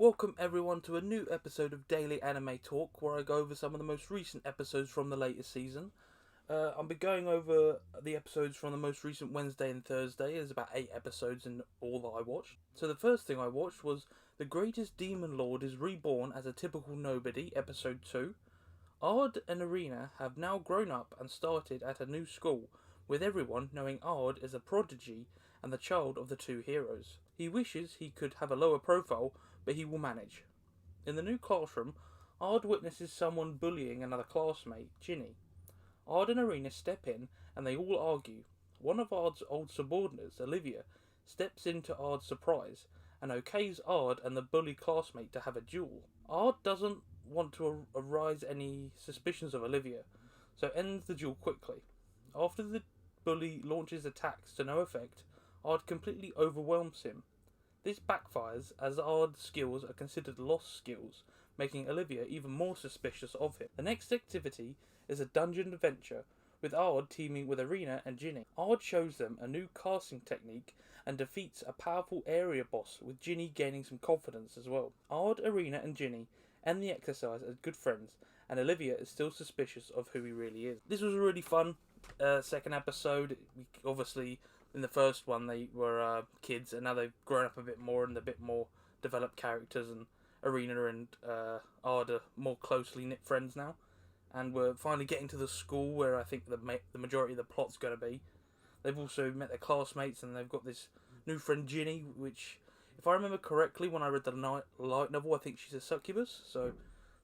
Welcome everyone to a new episode of Daily Anime Talk, where I go over some of the most recent episodes from the latest season. I'll be going over the episodes from the most recent Wednesday and Thursday. There's about 8 episodes in all that I watched. So the first thing I watched was The Greatest Demon Lord is Reborn as a Typical Nobody, episode 2. Ard and Irina have now grown up and started at a new school, with everyone knowing Ard is a prodigy and the child of the two heroes. He wishes he could have a lower profile, but he will manage. In the new classroom, Ard witnesses someone bullying another classmate, Ginny. Ard and Irina step in and they all argue. One of Ard's old subordinates, Olivia, steps in to Ard's surprise and okays Ard and the bully classmate to have a duel. Ard doesn't want to arouse any suspicions of Olivia, so ends the duel quickly. After the bully launches attacks to no effect, Ard completely overwhelms him. This backfires as Ard's skills are considered lost skills, making Olivia even more suspicious of him. The next activity is a dungeon adventure, with Ard teaming with Irina and Ginny. Ard shows them a new casting technique and defeats a powerful area boss, with Ginny gaining some confidence as well. Ard, Irina and Ginny end the exercise as good friends, and Olivia is still suspicious of who he really is. This was a really fun second episode. Obviously, in the first one they were kids, and now they've grown up a bit more and a bit more developed characters, and Irina and Ard are more closely knit friends now. And we're finally getting to the school where I think the majority of the plot's going to be. They've also met their classmates, and they've got this new friend Ginny, which, if I remember correctly, when I read the light novel, I think she's a succubus, so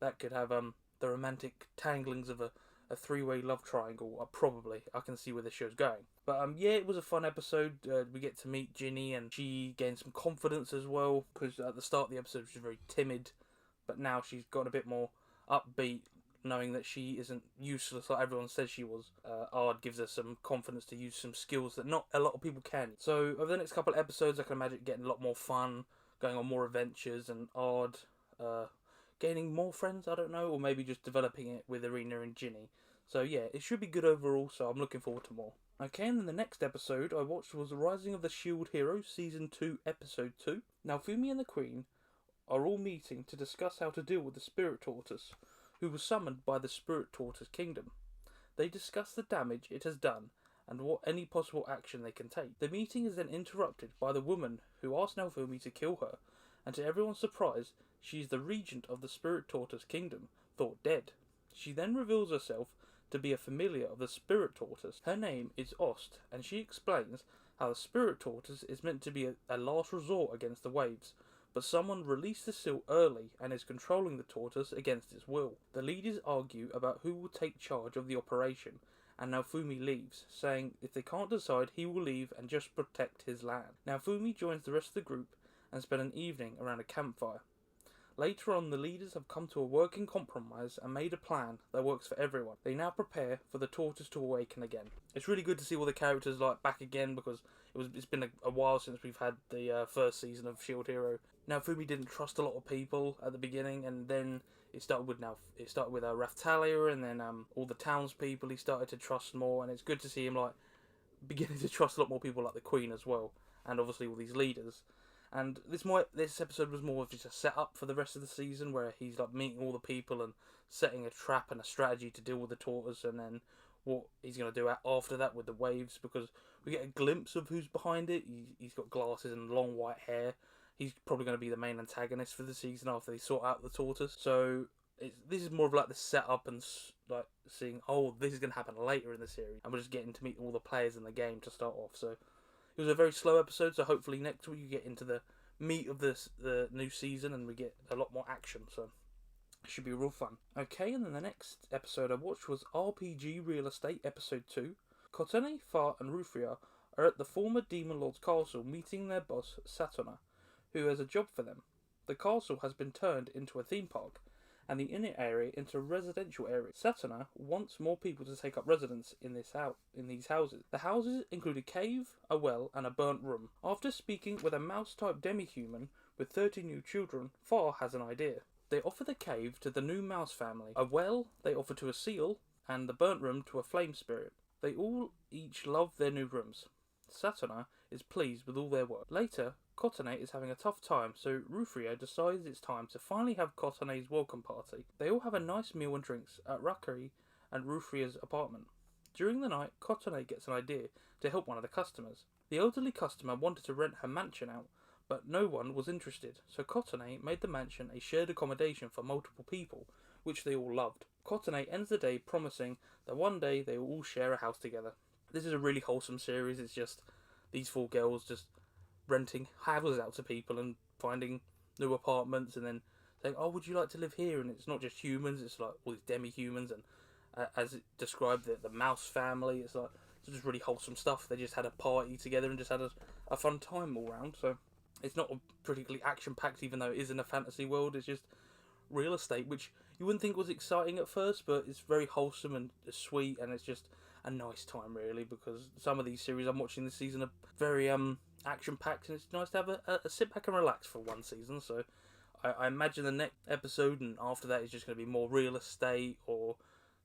that could have the romantic tanglings of a three-way love triangle. Probably, I can see where this show's going. But yeah, it was a fun episode. We get to meet Ginny, and she gains some confidence as well, because at the start of the episode she was very timid, but now she's got a bit more upbeat, knowing that she isn't useless like everyone says she was. Ard gives her some confidence to use some skills that not a lot of people can. So over the next couple of episodes, I can imagine it getting a lot more fun, going on more adventures, and Ard gaining more friends, I don't know, or maybe just developing it with Irina and Ginny. So yeah, it should be good overall, so I'm looking forward to more. Okay, and then the next episode I watched was Rising of the Shield Hero, Season 2, Episode 2. Now, Fumi and the Queen are all meeting to discuss how to deal with the Spirit Tortoise, who was summoned by the Spirit Tortoise Kingdom. They discuss the damage it has done and what any possible action they can take. The meeting is then interrupted by the woman who asks Naofumi to kill her, and to everyone's surprise, she is the regent of the Spirit Tortoise Kingdom, thought dead. She then reveals herself to be a familiar of the Spirit Tortoise. Her name is Ost, and she explains how the Spirit Tortoise is meant to be a last resort against the waves, but someone released the seal early and is controlling the tortoise against its will. The leaders argue about who will take charge of the operation, and Naofumi leaves, saying if they can't decide, he will leave and just protect his land. Naofumi joins the rest of the group and spend an evening around a campfire. Later on, the leaders have come to a working compromise and made a plan that works for everyone. They now prepare for the tortoise to awaken again. It's really good to see all the characters back again, because it's been a while since we've had the first season of Shield Hero. Now, Fumi didn't trust a lot of people at the beginning, and then it started with Raftalia, and then all the townspeople he started to trust more, and it's good to see him beginning to trust a lot more people, like the Queen as well, and obviously all these leaders. And this episode was more of just a setup for the rest of the season, where he's meeting all the people and setting a trap and a strategy to deal with the tortoise, and then what he's going to do after that with the waves, because we get a glimpse of who's behind it. He's got glasses and long white hair. He's probably going to be the main antagonist for the season after they sort out the tortoise. So this is more of the setup and seeing, this is going to happen later in the series, and we're just getting to meet all the players in the game to start off. So it was a very slow episode, so hopefully next week you get into the meat of the new season and we get a lot more action, so it should be real fun. Okay, and then the next episode I watched was RPG Real Estate Episode 2. Kotone, Far and Rufria are at the former Demon Lord's castle meeting their boss, Satona, who has a job for them. The castle has been turned into a theme park, and the inner area into a residential area. Satona wants more people to take up residence in these houses. The houses include a cave, a well, and a burnt room. After speaking with a mouse-type demi-human with 30 new children, Far has an idea. They offer the cave to the new mouse family. A well they offer to a seal, and the burnt room to a flame spirit. They all each love their new rooms. Satona is pleased with all their work. Later, Kotane is having a tough time, so Rufrio decides it's time to finally have Kotane's welcome party. They all have a nice meal and drinks at Rakari and Rufrio's apartment. During the night, Kotane gets an idea to help one of the customers. The elderly customer wanted to rent her mansion out, but no one was interested, so Kotane made the mansion a shared accommodation for multiple people, which they all loved. Kotane ends the day promising that one day they will all share a house together. This is a really wholesome series. It's just these four girls just renting houses out to people and finding new apartments and then saying, oh, would you like to live here? And it's not just humans, it's like all these demi-humans and as it described, the mouse family. It's like it's just really wholesome stuff. They just had a party together and just had a fun time all round. So it's not particularly action-packed, even though it is in a fantasy world. It's just real estate, which you wouldn't think was exciting at first, but it's very wholesome and sweet, and it's just a nice time, really, because some of these series I'm watching this season are very action-packed, and it's nice to have a sit back and relax for one season. So I imagine the next episode and after that is just going to be more real estate, or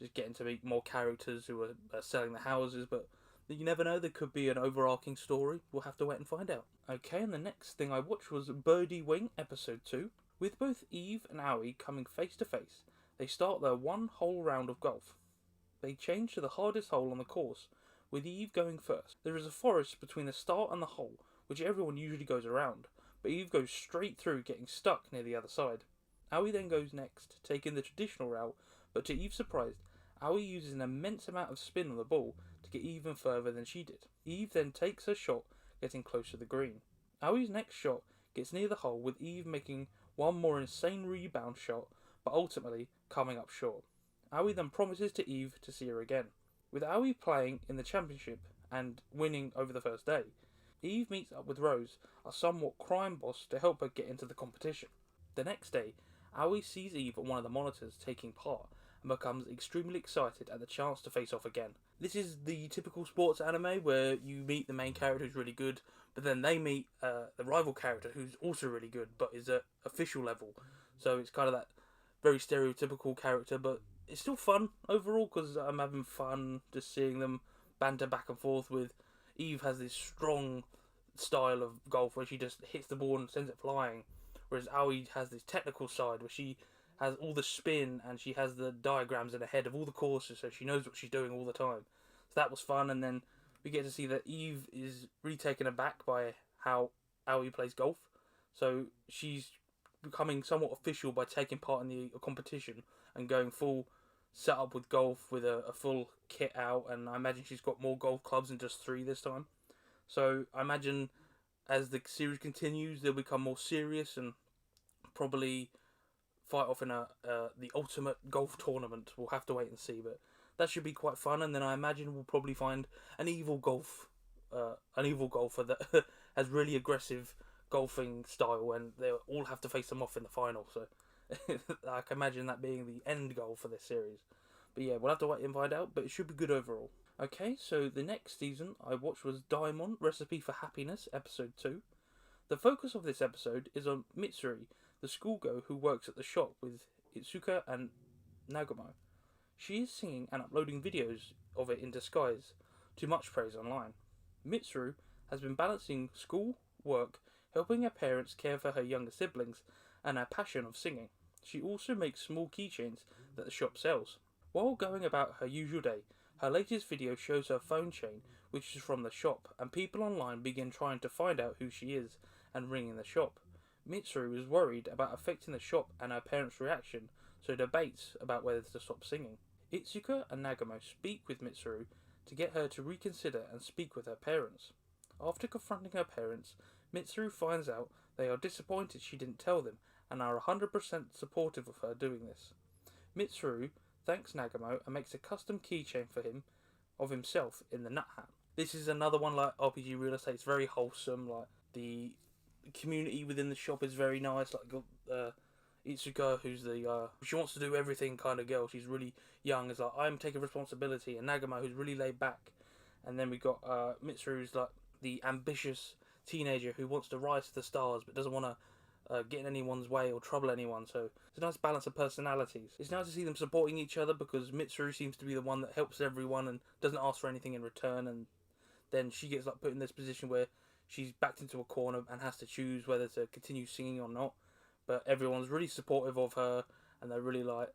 just getting to meet more characters who are selling the houses, but you never know, there could be an overarching story. We'll have to wait and find out. Okay, and the next thing I watched was Birdie Wing, episode 2. With both Eve and Aoi coming face to face, they start their one whole round of golf. They change to the hardest hole on the course, with Eve going first. There is a forest between the start and the hole, which everyone usually goes around, but Eve goes straight through, getting stuck near the other side. Aoi then goes next, taking the traditional route, but to Eve's surprise, Aoi uses an immense amount of spin on the ball to get even further than she did. Eve then takes her shot, getting close to the green. Aoi's next shot gets near the hole, with Eve making one more insane rebound shot, but ultimately coming up short. Aoi then promises to Eve to see her again. With Aoi playing in the championship and winning over the first day, Eve meets up with Rose, a somewhat crime boss, to help her get into the competition. The next day, Aoi sees Eve on one of the monitors taking part and becomes extremely excited at the chance to face off again. This is the typical sports anime where you meet the main character who's really good, but then they meet the rival character who's also really good, but is at official level. So it's kind of that very stereotypical character, but it's still fun overall because I'm having fun just seeing them banter back and forth. With Eve has this strong style of golf where she just hits the ball and sends it flying, whereas Aoi has this technical side where she has all the spin and she has the diagrams in her head of all the courses, so she knows what she's doing all the time. So that was fun, and then we get to see that Eve is really taken aback by how Aoi plays golf. So she's becoming somewhat official by taking part in the competition and going full setup with golf with a full kit out, and I imagine she's got more golf clubs than just 3 this time. So I imagine as the series continues, they'll become more serious and probably fight off in the ultimate golf tournament. We'll have to wait and see, but that should be quite fun. And then I imagine we'll probably find an evil golfer that has really aggressive golfing style, and they'll all have to face them off in the final. So I can imagine that being the end goal for this series. But yeah, we'll have to wait and find out, but it should be good overall. Okay, so the next season I watched was Deaimon, Recipe for Happiness, episode 2. The focus of this episode is on Mitsuri, the schoolgirl who works at the shop with Itsuka and Nagumo. She is singing and uploading videos of it in disguise, to much praise online. Mitsuru has been balancing school, work, helping her parents care for her younger siblings, and her passion of singing. She also makes small keychains that the shop sells. While going about her usual day, her latest video shows her phone chain, which is from the shop, and people online begin trying to find out who she is and ringing the shop. Mitsuru is worried about affecting the shop and her parents' reaction, so debates about whether to stop singing. Itsuka and Nagumo speak with Mitsuru to get her to reconsider and speak with her parents. After confronting her parents, Mitsuru finds out they are disappointed she didn't tell them and are 100% supportive of her doing this. Mitsuru thanks Nagumo and makes a custom keychain for him of himself in the nut hat. This is another one like RPG Real Estate. It's very wholesome. Like the community within the shop is very nice. Like Itsuka, who's the she wants to do everything kind of girl. She's really young. Is like, I'm taking responsibility, and Nagumo, who's really laid back. And then we got Mitsuru, who's like the ambitious teenager who wants to rise to the stars but doesn't want to get in anyone's way or trouble anyone. So it's a nice balance of personalities. It's nice to see them supporting each other because Mitsuru seems to be the one that helps everyone and doesn't ask for anything in return, and then she gets like put in this position where she's backed into a corner and has to choose whether to continue singing or not. But everyone's really supportive of her, and they're really like,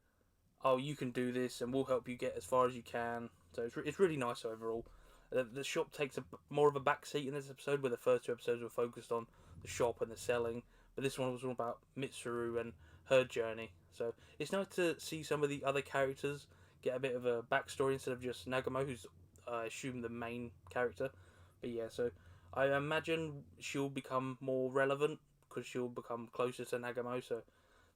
"Oh, you can do this, and we'll help you get as far as you can." So it's really nice overall. The shop takes more of a back seat in this episode, where the first two episodes were focused on the shop and the selling, but this one was all about Mitsuru and her journey. So it's nice to see some of the other characters get a bit of a backstory instead of just Nagamo, who's I assume the main character. But yeah, so I imagine she'll become more relevant because she'll become closer to Nagamo. So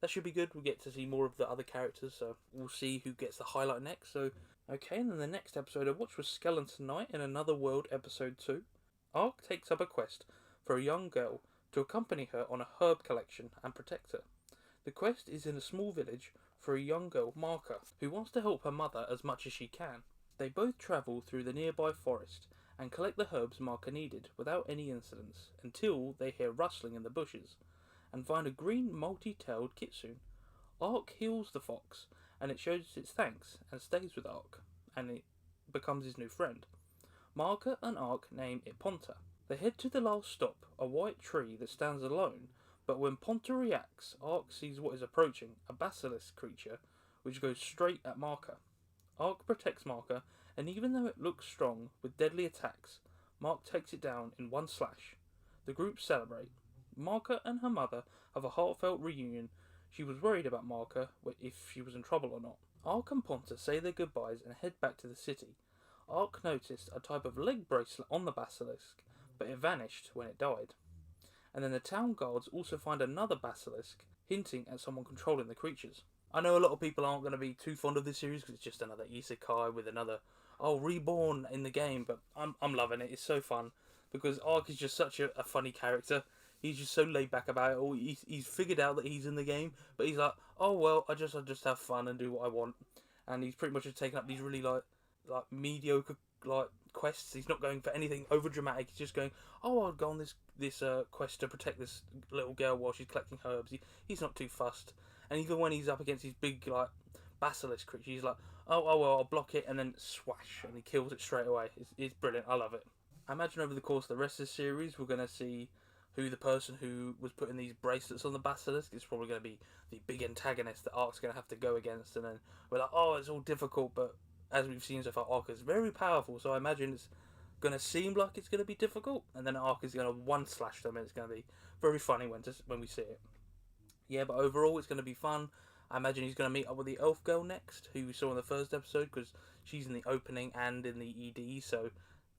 that should be good. We'll get to see more of the other characters, so we'll see who gets the highlight next. So, okay, and then the next episode I watched was Skeleton Knight in Another World Episode 2. Ark takes up a quest for a young girl to accompany her on a herb collection and protect her. The quest is in a small village for a young girl, Marka, who wants to help her mother as much as she can. They both travel through the nearby forest and collect the herbs Marka needed without any incidents until they hear rustling in the bushes and find a green multi-tailed kitsune. Ark heals the fox, and it shows its thanks and stays with Ark, and it becomes his new friend. Marka and Ark name it Ponta. They head to the last stop, a white tree that stands alone, but when Ponta reacts, Ark sees what is approaching, a basilisk creature, which goes straight at Marka. Ark protects Marka, and even though it looks strong, with deadly attacks, Mark takes it down in one slash. The group celebrate. Marka and her mother have a heartfelt reunion. She was worried about Marka, if she was in trouble or not. Ark and Ponta say their goodbyes and head back to the city. Ark noticed a type of leg bracelet on the basilisk, but it vanished when it died. And then the town guards also find another basilisk, hinting at someone controlling the creatures. I know a lot of people aren't going to be too fond of this series because it's just another isekai with another, reborn in the game, but I'm loving it. It's so fun because Ark is just such a funny character. He's just so laid back about it all. He's figured out that he's in the game, but he's like, oh well, I just have fun and do what I want. And he's pretty much just taken up these really like mediocre quests. He's not going for anything over dramatic. He's just going, oh, I'll go on this quest to protect this little girl while she's collecting herbs. He's not too fussed. And even when he's up against these big basilisk creature, he's like, oh well, I'll block it, and then swash, and he kills it straight away. It's brilliant. I love it. I imagine over the course of the rest of the series, we're going to see who the person who was putting these bracelets on the basilisk is probably going to be the big antagonist that Ark's going to have to go against, and then we're like, oh, it's all difficult, but as we've seen so far, Ark is very powerful, so I imagine it's going to seem like it's going to be difficult, and then Ark is going to one slash them, and it's going to be very funny when we see it. Yeah, but overall, it's going to be fun. I imagine he's going to meet up with the elf girl next, who we saw in the first episode, because she's in the opening and in the ED, so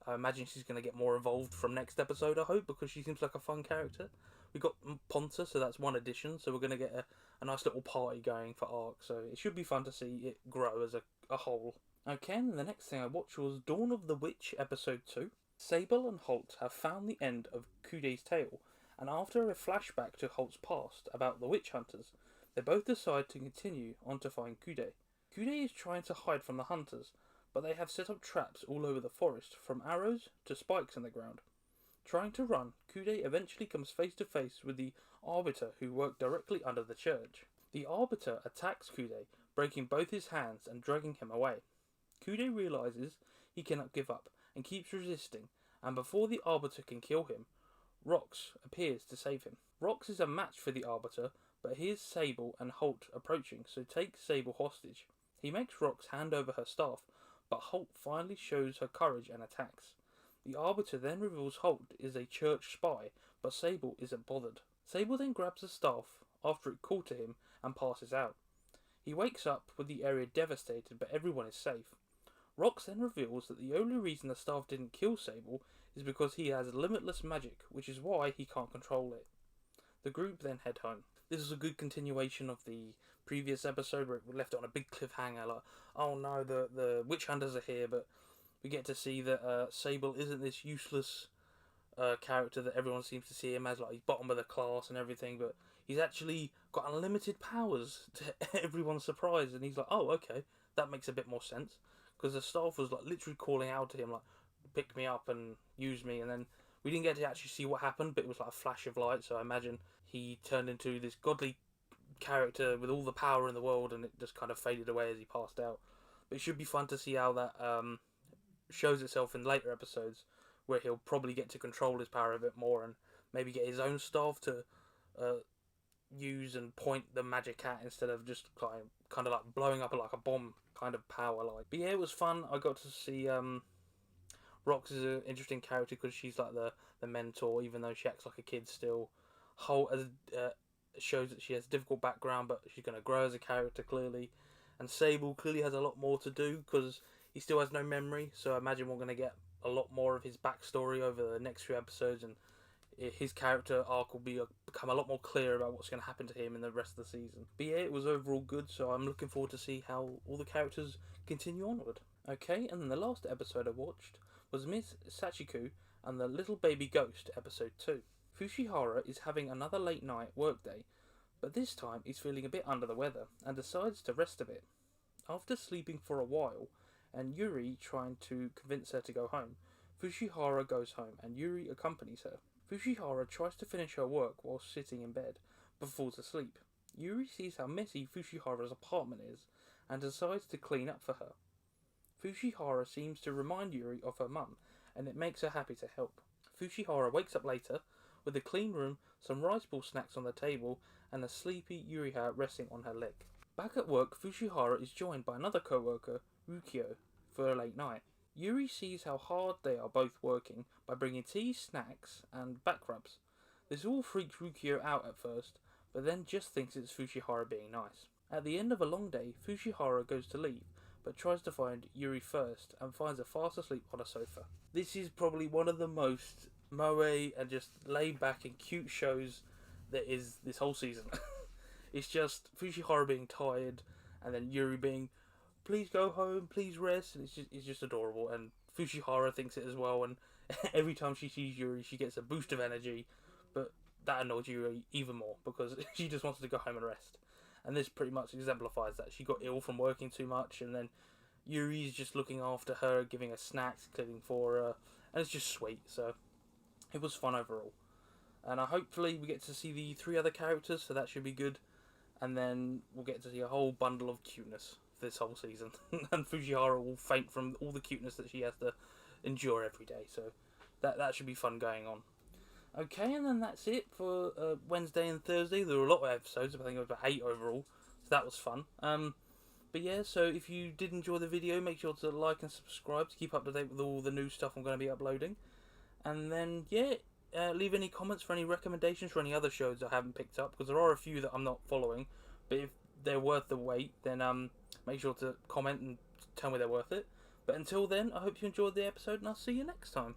I imagine she's going to get more involved from next episode, I hope, because she seems like a fun character. We got Ponta, so that's one addition, so we're going to get a nice little party going for Ark, so it should be fun to see it grow as a whole. Okay, and the next thing I watched was Dawn of the Witch, episode 2. Sable and Holt have found the end of Kude's tale, and after a flashback to Holt's past about the witch hunters, they both decide to continue on to find Kude. Kude is trying to hide from the hunters, but they have set up traps all over the forest, from arrows to spikes in the ground. Trying to run, Kude eventually comes face to face with the Arbiter, who worked directly under the church. The Arbiter attacks Kude, breaking both his hands and dragging him away. Kude realizes he cannot give up and keeps resisting, and before the Arbiter can kill him, Rox appears to save him. Rox is a match for the Arbiter, but hears Sable and Holt approaching, so takes Sable hostage. He makes Rox hand over her staff, but Holt finally shows her courage and attacks. The Arbiter then reveals Holt is a church spy, but Sable isn't bothered. Sable then grabs the staff after it called to him and passes out. He wakes up with the area devastated, but everyone is safe. Rox then reveals that the only reason the staff didn't kill Sable is because he has limitless magic, which is why he can't control it. The group then head home. This is a good continuation of the previous episode where it left it on a big cliffhanger, like, oh no, the witch hunters are here, but we get to see that Sable isn't this useless character that everyone seems to see him as, like he's bottom of the class and everything, but he's actually got unlimited powers to everyone's surprise, and he's like, oh, okay, that makes a bit more sense, because the staff was like literally calling out to him, like, pick me up and use me, and then we didn't get to actually see what happened, but it was like a flash of light, so I imagine he turned into this godly character with all the power in the world, and it just kind of faded away as he passed out. But it should be fun to see how that shows itself in later episodes, where he'll probably get to control his power a bit more and maybe get his own staff to use and point the magic at instead of just kind of like blowing up like a bomb kind of power. Like, but yeah, it was fun. I got to see Rox is an interesting character because she's like the mentor, even though she acts like a kid still. Whole shows that she has a difficult background, but she's going to grow as a character clearly. And Sable clearly has a lot more to do because he still has no memory. So I imagine we're going to get a lot more of his backstory over the next few episodes, and his character arc will become a lot more clear about what's going to happen to him in the rest of the season. But yeah, it was overall good, so I'm looking forward to see how all the characters continue onward. Okay, and then the last episode I watched was Miss Shachiku and the Little Baby Ghost, episode 2. Fushihara is having another late night workday, but this time he's feeling a bit under the weather and decides to rest a bit. After sleeping for a while, and Yuri trying to convince her to go home, Fushihara goes home and Yuri accompanies her. Fushihara tries to finish her work while sitting in bed, but falls asleep. Yuri sees how messy Fushihara's apartment is and decides to clean up for her. Fushihara seems to remind Yuri of her mum, and it makes her happy to help. Fushihara wakes up later with a clean room, some rice ball snacks on the table, and a sleepy Yuriha resting on her leg. Back at work, Fushihara is joined by another co-worker, Rukio, for a late night. Yuri sees how hard they are both working by bringing tea, snacks, and back rubs. This all freaks Rukio out at first, but then just thinks it's Fushihara being nice. At the end of a long day, Fushihara goes to leave, but tries to find Yuri first and finds her fast asleep on a sofa. This is probably one of the most moe and just laid back and cute shows that is this whole season. It's just Fushihara being tired and then Yuri being, please go home, please rest, and it's just adorable, and Fushihara thinks it as well, and every time she sees Yuri she gets a boost of energy, but that annoys Yuri even more because she just wants to go home and rest. And this pretty much exemplifies that. She got ill from working too much, and then Yuri's just looking after her, giving her snacks, cleaning for her, and it's just sweet. So it was fun overall. And hopefully we get to see the 3 other characters, so that should be good. And then we'll get to see a whole bundle of cuteness this whole season. And Fushihara will faint from all the cuteness that she has to endure every day. So that should be fun going on. Okay, and then that's it for Wednesday and Thursday. There were a lot of episodes, I think it was about 8 overall, so that was fun. But yeah, so if you did enjoy the video, make sure to like and subscribe to keep up to date with all the new stuff I'm going to be uploading. And then, yeah, leave any comments for any recommendations for any other shows I haven't picked up, because there are a few that I'm not following, but if they're worth the wait, then make sure to comment and tell me they're worth it. But until then, I hope you enjoyed the episode, and I'll see you next time.